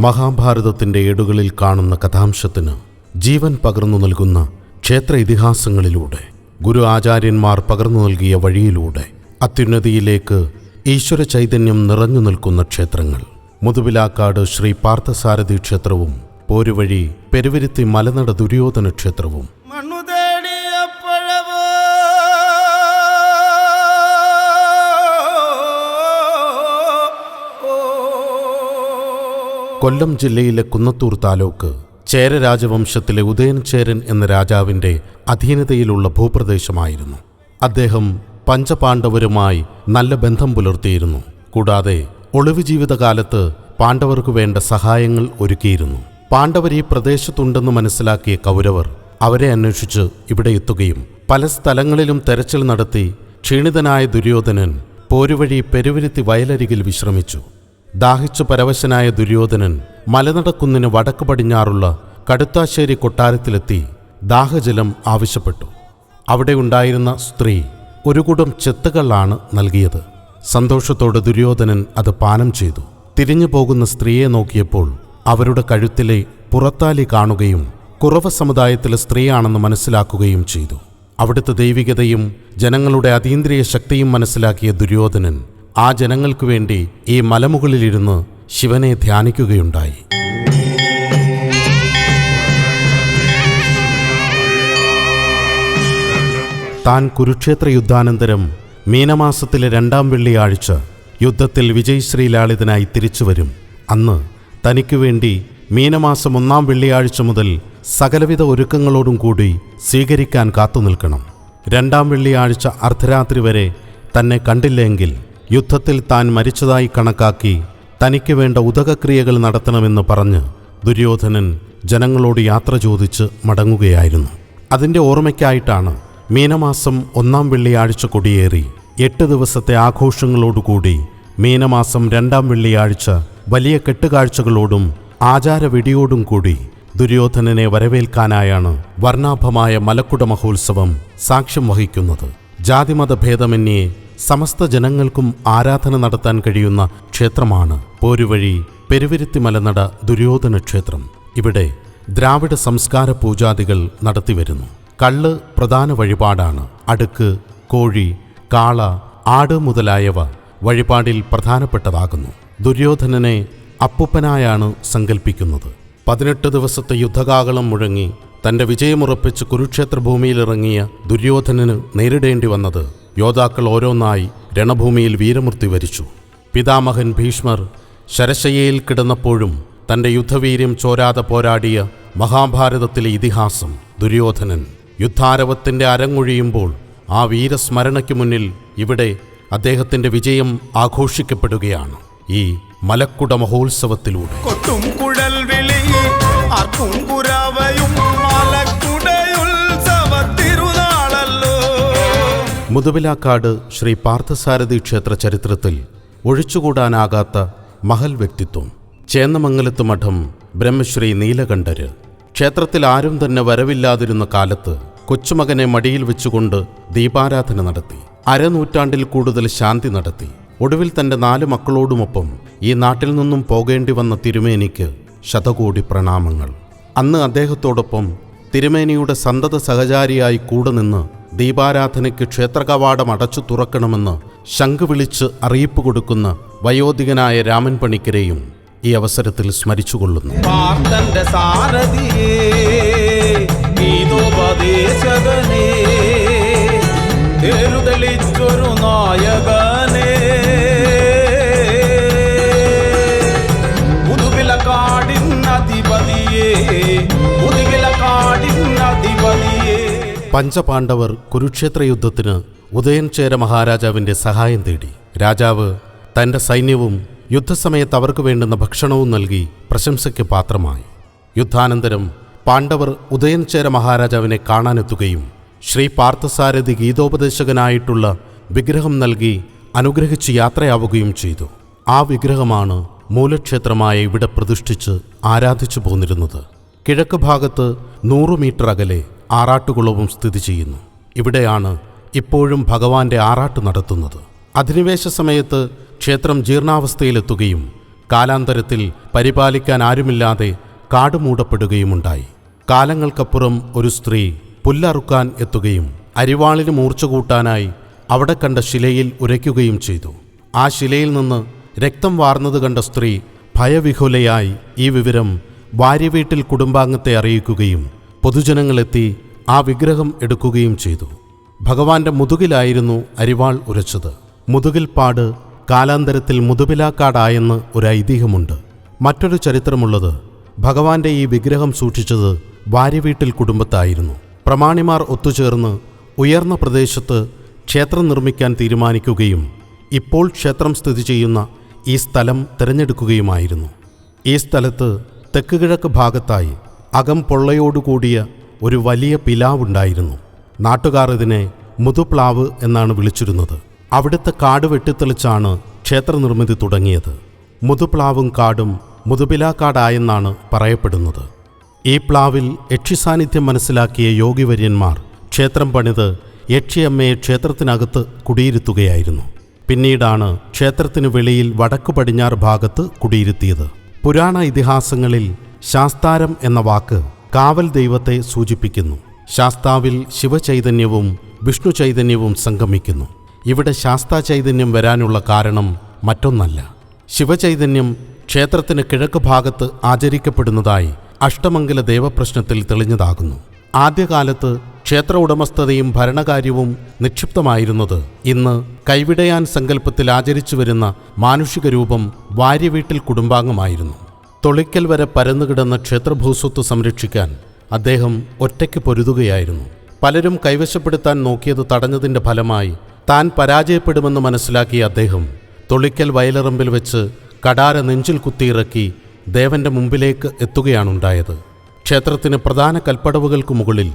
മഹാഭാരതത്തിന്റെ ഏടുകളിൽ കാണുന്ന കഥാംശത്തിന് ജീവൻ പകർന്നു നൽകുന്ന ക്ഷേത്ര ഇതിഹാസങ്ങളിലൂടെ, ഗുരു ആചാര്യന്മാർ പകർന്നു നൽകിയ വഴിയിലൂടെ അത്യുന്നതിയിലേക്ക് ഈശ്വര ചൈതന്യം നിറഞ്ഞു നിൽക്കുന്ന ക്ഷേത്രങ്ങൾ മുതുവിലാക്കാട് ശ്രീ പാർത്ഥസാരഥി ക്ഷേത്രവും പോരുവഴി പെരുവിരുത്തി മലനട ദുര്യോധന ക്ഷേത്രവും. കൊല്ലം ജില്ലയിലെ കുന്നത്തൂർ താലൂക്ക് ചേര രാജവംശത്തിലെ ഉദയൻ ചേരൻ എന്ന രാജാവിൻ്റെ അധീനതയിലുള്ള ഭൂപ്രദേശമായിരുന്നു. അദ്ദേഹം പഞ്ചപാണ്ഡവരുമായി നല്ല ബന്ധം പുലർത്തിയിരുന്നു. കൂടാതെ ഒളിവ് ജീവിതകാലത്ത് പാണ്ഡവർക്ക് വേണ്ട സഹായങ്ങൾ ഒരുക്കിയിരുന്നു. പാണ്ഡവർ ഈ പ്രദേശത്തുണ്ടെന്ന് മനസ്സിലാക്കിയ കൗരവർ അവരെ അന്വേഷിച്ച് ഇവിടെ എത്തുകയും പല സ്ഥലങ്ങളിലും തെരച്ചിൽ നടത്തി ക്ഷീണിതനായ ദുര്യോധനൻ പോരുവഴി പെരുവിരുത്തി വയലരികിൽ വിശ്രമിച്ചു. ദാഹിച്ചു പരവശനായ ദുര്യോധനൻ മലനടക്കുന്നിന് വടക്ക് പടിഞ്ഞാറുള്ള കടുത്താശ്ശേരി കൊട്ടാരത്തിലെത്തി ദാഹജലം ആവശ്യപ്പെട്ടു. അവിടെ ഉണ്ടായിരുന്ന സ്ത്രീ ഒരു കുടം ചെത്തുകളാണ് നൽകിയത്. സന്തോഷത്തോടെ ദുര്യോധനൻ അത് പാനം ചെയ്തു. തിരിഞ്ഞു പോകുന്ന സ്ത്രീയെ നോക്കിയപ്പോൾ അവരുടെ കഴുത്തിലെ പുറത്താലി കാണുകയും കുറവ സമുദായത്തിലെ സ്ത്രീയാണെന്ന് മനസ്സിലാക്കുകയും ചെയ്തു. അവിടുത്തെ ദൈവികതയും ജനങ്ങളുടെ അതീന്ദ്രിയ ശക്തിയും മനസ്സിലാക്കിയ ദുര്യോധനൻ ആ ജനങ്ങൾക്കു വേണ്ടി ഈ മലമുകളിലിരുന്ന് ശിവനെ ധ്യാനിക്കുകയുണ്ടായി. താൻ കുരുക്ഷേത്ര യുദ്ധാനന്തരം മീനമാസത്തിലെ 2-ാം വെള്ളിയാഴ്ച യുദ്ധത്തിൽ വിജയശ്രീലാളിതനായി തിരിച്ചുവരും. അന്ന് തനിക്കു വേണ്ടി മീനമാസം 1-ാം വെള്ളിയാഴ്ച മുതൽ സകലവിധ ഒരുക്കങ്ങളോടും കൂടി സ്വീകരിക്കാൻ കാത്തുനിൽക്കണം. 2-ാം വെള്ളിയാഴ്ച അർദ്ധരാത്രി വരെ തന്നെ കണ്ടില്ലെങ്കിൽ യുദ്ധത്തിൽ താൻ മരിച്ചതായി കണക്കാക്കി തനിക്ക് വേണ്ട ഉദകക്രിയകൾ നടത്തണമെന്ന് പറഞ്ഞ് ദുര്യോധനൻ ജനങ്ങളോട് യാത്ര ചോദിച്ച് മടങ്ങുകയായിരുന്നു. അതിൻ്റെ ഓർമ്മയ്ക്കായിട്ടാണ് മീനമാസം 1-ാം വെള്ളിയാഴ്ച കൊടിയേറി 8 ദിവസത്തെ ആഘോഷങ്ങളോടുകൂടി മീനമാസം 2-ാം വെള്ളിയാഴ്ച വലിയ കെട്ടുകാഴ്ചകളോടും ആചാരവെടിയോടും കൂടി ദുര്യോധനനെ വരവേൽക്കാനായാണ് വർണ്ണാഭമായ മലക്കുട മഹോത്സവം സാക്ഷ്യം വഹിക്കുന്നത്. ജാതിമത ഭേദമന്യേ സമസ്ത ജനങ്ങൾക്കും ആരാധന നടത്താൻ കഴിയുന്ന ക്ഷേത്രമാണ് പോരുവഴി പെരുവിരുത്തി മലനട ദുര്യോധന ക്ഷേത്രം. ഇവിടെ ദ്രാവിഡ സംസ്കാര പൂജാദികൾ നടത്തിവരുന്നു. കള്ള് പ്രധാന വഴിപാടാണ്. അടുക്ക്, കോഴി, കാള, ആട് മുതലായവ വഴിപാടിൽ പ്രധാനപ്പെട്ടതാകുന്നു. ദുര്യോധനനെ അപ്പൂപ്പനായാണ് സങ്കല്പിക്കുന്നത്. 18 ദിവസത്തെ യുദ്ധകാകളം മുഴങ്ങി തൻ്റെ വിജയമുറപ്പിച്ച് കുരുക്ഷേത്ര ഭൂമിയിലിറങ്ങിയ ദുര്യോധനന് നേരിടേണ്ടി വന്നത് യോദ്ധാക്കൾ ഓരോന്നായി രണഭൂമിയിൽ വീരമൃത്യു വരിച്ചു. പിതാമഹൻ ഭീഷ്മർ ശരശയ്യയിൽ കിടന്നപ്പോഴും തൻ്റെ യുദ്ധവീര്യം ചോരാതെ പോരാടിയ മഹാഭാരതത്തിലെ ഇതിഹാസം ദുര്യോധനൻ യുദ്ധാരവത്തിൻ്റെ അരങ്ങൊഴിയുമ്പോൾ ആ വീരസ്മരണയ്ക്ക് മുന്നിൽ ഇവിടെ അദ്ദേഹത്തിൻ്റെ വിജയം ആഘോഷിക്കപ്പെടുകയാണ് ഈ മലക്കുട മഹോത്സവത്തിലൂടെ. മുതുവിലാക്കാട് ശ്രീ പാർത്ഥസാരഥി ക്ഷേത്ര ചരിത്രത്തിൽ ഒഴിച്ചുകൂടാനാകാത്ത മഹൽ വ്യക്തിത്വം ചേന്നമംഗലത്ത് മഠം ബ്രഹ്മശ്രീ നീലകണ്ഠര്. ക്ഷേത്രത്തിൽ ആരും തന്നെ വരവില്ലാതിരുന്ന കാലത്ത് കൊച്ചുമകനെ മടിയിൽ വെച്ചുകൊണ്ട് ദീപാരാധന നടത്തി. അരനൂറ്റാണ്ടിൽ കൂടുതൽ ശാന്തി നടത്തി. ഒടുവിൽ തൻ്റെ 4 മക്കളോടുമൊപ്പം ഈ നാട്ടിൽ നിന്നും പോകേണ്ടി വന്ന തിരുമേനിക്ക് ശതകോടി പ്രണാമങ്ങൾ. അന്ന് അദ്ദേഹത്തോടൊപ്പം തിരുമേനിയുടെ സന്തത സഹചാരിയായി കൂടെ നിന്ന് ദീപാരാധനയ്ക്ക് ക്ഷേത്രകവാടം അടച്ചു തുറക്കണമെന്ന് ശംഖ് വിളിച്ച് അറിയിപ്പ് കൊടുക്കുന്ന വയോധികനായ രാമൻ പണിക്കരെയും ഈ അവസരത്തിൽ സ്മരിച്ചുകൊള്ളുന്നു. പഞ്ചപാണ്ഡവർ കുരുക്ഷേത്ര യുദ്ധത്തിന് ഉദയൻ ചേര മഹാരാജാവിൻ്റെ സഹായം തേടി. രാജാവ് തൻ്റെ സൈന്യവും യുദ്ധസമയത്ത് അവർക്ക് വേണ്ടുന്ന ഭക്ഷണവും നൽകി പ്രശംസയ്ക്ക് പാത്രമായി. യുദ്ധാനന്തരം പാണ്ഡവർ ഉദയൻ ചേര മഹാരാജാവിനെ കാണാനെത്തുകയും ശ്രീ പാർത്ഥസാരഥി ഗീതോപദേശകനായിട്ടുള്ള വിഗ്രഹം നൽകി അനുഗ്രഹിച്ച് യാത്രയാവുകയും ചെയ്തു. ആ വിഗ്രഹമാണ് മൂലക്ഷേത്രമായ ഇവിടെ പ്രതിഷ്ഠിച്ച് ആരാധിച്ചു പോന്നിരുന്നത്. കിഴക്ക് ഭാഗത്ത് 100 മീറ്റർ അകലെ ആറാട്ടുകുളവും സ്ഥിതി ചെയ്യുന്നു. ഇവിടെയാണ് ഇപ്പോഴും ഭഗവാന്റെ ആറാട്ട് നടത്തുന്നത്. അധിനിവേശ സമയത്ത് ക്ഷേത്രം ജീർണാവസ്ഥയിലെത്തുകയും കാലാന്തരത്തിൽ പരിപാലിക്കാൻ ആരുമില്ലാതെ കാടുമൂടപ്പെടുകയുമുണ്ടായി. കാലങ്ങൾക്കപ്പുറം ഒരു സ്ത്രീ പുല്ലറുക്കാൻ എത്തുകയും അരിവാളിന് മൂർച്ച കൂട്ടാനായി അവിടെ കണ്ട ശിലയിൽ ഉരയ്ക്കുകയും ചെയ്തു. ആ ശിലയിൽ നിന്ന് രക്തം വാർന്നത് കണ്ട സ്ത്രീ ഭയവിഹുലയായി ഈ വിവരം ഭാര്യവീട്ടിൽ കുടുംബാംഗത്തെ അറിയിക്കുകയും പൊതുജനങ്ങളെത്തി ആ വിഗ്രഹം എടുക്കുകയും ചെയ്തു. ഭഗവാന്റെ മുതുകിലായിരുന്നു അരിവാൾ ഉരച്ചത്. മുതുകിൽപ്പാട് കാലാന്തരത്തിൽ മുതുപിലാക്കാടായെന്ന് ഒരു ഐതിഹ്യമുണ്ട്. മറ്റൊരു ചരിത്രമുള്ളത് ഭഗവാന്റെ ഈ വിഗ്രഹം സൂക്ഷിച്ചത് ഭാര്യവീട്ടിൽ കുടുംബത്തായിരുന്നു. പ്രമാണിമാർ ഒത്തുചേർന്ന് ഉയർന്ന പ്രദേശത്ത് ക്ഷേത്രം നിർമ്മിക്കാൻ തീരുമാനിക്കുകയും ഇപ്പോൾ ക്ഷേത്രം സ്ഥിതി ചെയ്യുന്ന ഈ സ്ഥലം തിരഞ്ഞെടുക്കുകയുമായിരുന്നു. ഈ സ്ഥലത്ത് തെക്കുകിഴക്ക് ഭാഗത്തായി അകം പൊള്ളയോടുകൂടിയ ഒരു വലിയ പിലാവുണ്ടായിരുന്നു. നാട്ടുകാർ ഇതിനെ മുതുപ്ലാവ് എന്നാണ് വിളിച്ചിരുന്നത്. അവിടുത്തെ കാട് വെട്ടിത്തെളിച്ചാണ് ക്ഷേത്രനിർമ്മിതി തുടങ്ങിയത്. മുതുപ്ലാവും കാടും മുതുപിലാക്കാടായെന്നാണ് പറയപ്പെടുന്നത്. ഈ പ്ലാവിൽ യക്ഷിസാന്നിധ്യം മനസ്സിലാക്കിയ യോഗിവര്യന്മാർ ക്ഷേത്രം പണിത് യക്ഷിയമ്മയെ ക്ഷേത്രത്തിനകത്ത് കുടിയിരുത്തുകയായിരുന്നു. പിന്നീടാണ് ക്ഷേത്രത്തിനു വെളിയിൽ വടക്കു പടിഞ്ഞാറ് ഭാഗത്ത് കുടിയിരുത്തിയത്. പുരാണ ഇതിഹാസങ്ങളിൽ ശാസ്താരം എന്ന വാക്ക് കാവൽ ദൈവത്തെ സൂചിപ്പിക്കുന്നു. ശാസ്താവിൽ ശിവചൈതന്യവും വിഷ്ണു ചൈതന്യവും സംഗമിക്കുന്നു. ഇവിടെ ശാസ്താ ചൈതന്യം വരാനുള്ള കാരണം മറ്റൊന്നല്ല. ശിവചൈതന്യം ക്ഷേത്രത്തിന് കിഴക്ക് ഭാഗത്ത് ആചരിക്കപ്പെടുന്നതായി അഷ്ടമംഗല ദേവപ്രശ്നത്തിൽ തെളിഞ്ഞതാകുന്നു. ആദ്യകാലത്ത് ക്ഷേത്ര ഉടമസ്ഥതയും ഭരണകാര്യവും നിക്ഷിപ്തമായിരുന്നത് ഇന്ന് കൈവിടയാൻ സങ്കല്പത്തിൽ ആചരിച്ചു വരുന്ന മാനുഷിക രൂപം ഭാര്യവീട്ടിൽ കുടുംബാംഗമായിരുന്നു. തൊളിക്കൽ വരെ പരന്നുകിടന്ന ക്ഷേത്രഭൂസ്വത്ത് സംരക്ഷിക്കാൻ അദ്ദേഹം ഒറ്റയ്ക്ക് പൊരുതുകയായിരുന്നു. പലരും കൈവശപ്പെടുത്താൻ നോക്കിയത് തടഞ്ഞതിൻ്റെ ഫലമായി താൻ പരാജയപ്പെടുമെന്ന് മനസ്സിലാക്കിയ അദ്ദേഹം തൊളിക്കൽ വയലിറമ്പിൽ വെച്ച് കടാര നെഞ്ചിൽ കുത്തിയിറക്കി ദേവന്റെ മുമ്പിലേക്ക് എത്തുകയാണുണ്ടായത്. ക്ഷേത്രത്തിന് പ്രധാന കൽപ്പടവുകൾക്ക് മുകളിൽ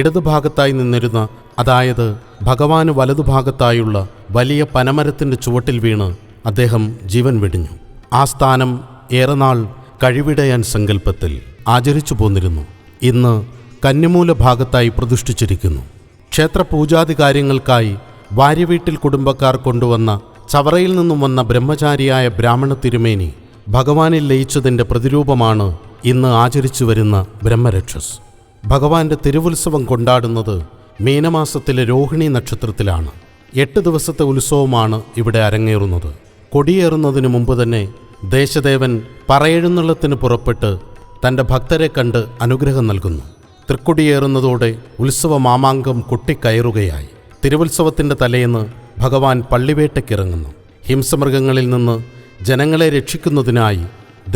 ഇടതുഭാഗത്തായി നിന്നിരുന്ന, അതായത് ഭഗവാന് വലതുഭാഗത്തായുള്ള വലിയ പനമരത്തിൻ്റെ ചുവട്ടിൽ വീണ് അദ്ദേഹം ജീവൻ വെടിഞ്ഞു. ആ സ്ഥാനം ഏറെ നാൾ കഴിവിടയാൻ സങ്കല്പത്തിൽ ആചരിച്ചു പോന്നിരുന്നു. ഇന്ന് കന്നിമൂല ഭാഗത്തായി പ്രതിഷ്ഠിച്ചിരിക്കുന്നു. ക്ഷേത്ര പൂജാതി കാര്യങ്ങൾക്കായി ഭാര്യവീട്ടിൽ കുടുംബക്കാർ കൊണ്ടുവന്ന ചവറയിൽ നിന്നും വന്ന ബ്രഹ്മചാരിയായ ബ്രാഹ്മണ തിരുമേനി ഭഗവാനിൽ ലയിച്ചതിൻ്റെ പ്രതിരൂപമാണ് ഇന്ന് ആചരിച്ചു വരുന്ന ബ്രഹ്മരക്ഷസ്. ഭഗവാന്റെ തിരുവുത്സവം കൊണ്ടാടുന്നത് മീനമാസത്തിലെ രോഹിണി നക്ഷത്രത്തിലാണ്. 8 ദിവസത്തെ ഉത്സവമാണ് ഇവിടെ അരങ്ങേറുന്നത്. കൊടിയേറുന്നതിനു മുമ്പ് തന്നെ ദേശദേവൻ പറയെഴുന്നള്ളത്തിന് പുറപ്പെട്ട് തൻ്റെ ഭക്തരെ കണ്ട് അനുഗ്രഹം നൽകുന്നു. തൃക്കൊടിയേറുന്നതോടെ ഉത്സവ മാമാങ്കം കൊട്ടിക്കയറുകയായി. തിരുവുത്സവത്തിൻ്റെ തലേന്ന് ഭഗവാൻ പള്ളിവേട്ടയ്ക്കിറങ്ങുന്നു. ഹിംസമൃഗങ്ങളിൽ നിന്ന് ജനങ്ങളെ രക്ഷിക്കുന്നതിനായി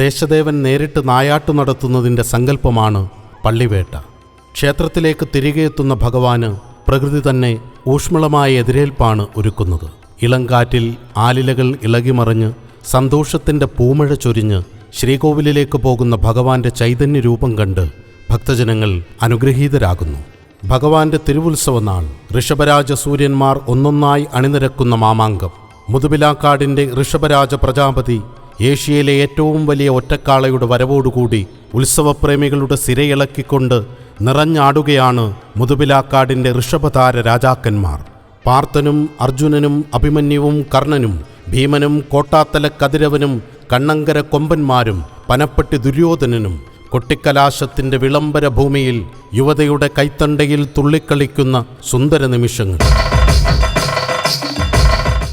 ദേശദേവൻ നേരിട്ട് നായാട്ടു നടത്തുന്നതിൻ്റെ സങ്കല്പമാണ് പള്ളിവേട്ട. ക്ഷേത്രത്തിലേക്ക് തിരികെ എത്തുന്ന ഭഗവാന് പ്രകൃതി തന്നെ ഊഷ്മളമായ എതിരേൽപ്പാണ് ഒരുക്കുന്നത്. ഇളങ്കാറ്റിൽ ആലിലകൾ ഇളകിമറിഞ്ഞ് സന്തോഷത്തിൻ്റെ പൂമഴ ചൊരിഞ്ഞ് ശ്രീകോവിലിലേക്ക് പോകുന്ന ഭഗവാന്റെ ചൈതന്യ രൂപം കണ്ട് ഭക്തജനങ്ങൾ അനുഗ്രഹീതരാകുന്നു. ഭഗവാന്റെ തിരുവുത്സവനാൾ ഋഷഭരാജ സൂര്യന്മാർ ഒന്നൊന്നായി അണിനിരക്കുന്ന മാമാങ്കം. മുതുപിലാക്കാടിൻ്റെ ഋഷഭരാജ പ്രജാപതി ഏഷ്യയിലെ ഏറ്റവും വലിയ ഒറ്റക്കാളയുടെ വരവോടുകൂടി ഉത്സവപ്രേമികളുടെ സിരയിളക്കിക്കൊണ്ട് നിറഞ്ഞാടുകയാണ് മുതുപിലാക്കാടിൻ്റെ ഋഷഭധാര രാജാക്കന്മാർ. പാർത്ഥനും അർജുനനും അഭിമന്യുവും കർണനും ഭീമനും കോട്ടാത്തല കതിരവനും കണ്ണങ്കര കൊമ്പന്മാരും പനപ്പട്ടി ദുര്യോധനനും കൊട്ടിക്കലാശത്തിൻ്റെ വിളംബര ഭൂമിയിൽ യുവതയുടെ കൈത്തണ്ടയിൽ തുള്ളിക്കളിക്കുന്ന സുന്ദര നിമിഷങ്ങൾ.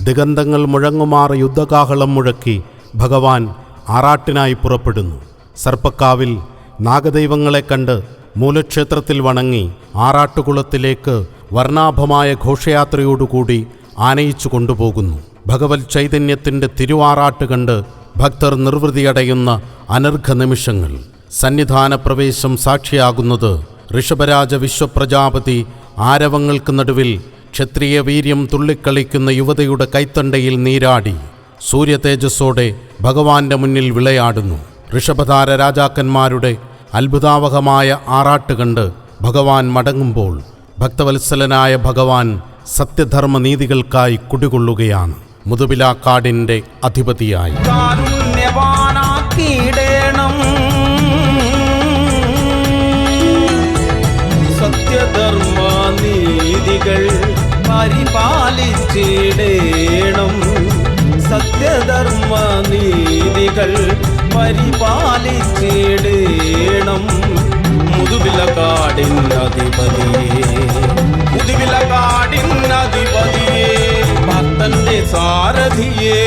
ദിഗന്ധങ്ങൾ മുഴങ്ങുമാർ യുദ്ധകാഹളം മുഴക്കി ഭഗവാൻ ആറാട്ടിനായി പുറപ്പെടുന്നു. സർപ്പക്കാവിൽ നാഗദൈവങ്ങളെ കണ്ട് മൂലക്ഷേത്രത്തിൽ വണങ്ങി ആറാട്ടുകുളത്തിലേക്ക് വർണ്ണാഭമായ ഘോഷയാത്രയോടുകൂടി ആനയിച്ചു കൊണ്ടുപോകുന്നു. ഭഗവത് ചൈതന്യത്തിൻ്റെ തിരുവാറാട്ട് കണ്ട് ഭക്തർ നിർവൃതിയടയുന്ന അനർഘ നിമിഷങ്ങൾ. സന്നിധാന പ്രവേശം സാക്ഷിയാകുന്നത് ഋഷഭരാജ വിശ്വപ്രജാപതി ആരവങ്ങൾക്ക് നടുവിൽ ക്ഷത്രിയ വീര്യം തുള്ളിക്കളിക്കുന്ന യുവതയുടെ കൈത്തണ്ടയിൽ നീരാടി സൂര്യതേജസ്സോടെ ഭഗവാന്റെ മുന്നിൽ വിളയാടുന്നു. ഋഷഭധാര രാജാക്കന്മാരുടെ അത്ഭുതാവഹമായ ആറാട്ട് കണ്ട് ഭഗവാൻ മടങ്ങുമ്പോൾ ഭക്തവത്സലനായ ഭഗവാൻ സത്യധർമ്മനീതികൾക്കായി കുടികൊള്ളുകയാണ്. മുതുപിലാക്കാടിൻ്റെ അധിപതിയായി സത്യധർമ്മ പരിപാലിച്ചിടേണം മുതുവിലക്കാടിൻ അധിപതിയേ ഭക്തന്റെ സാരഥിയേ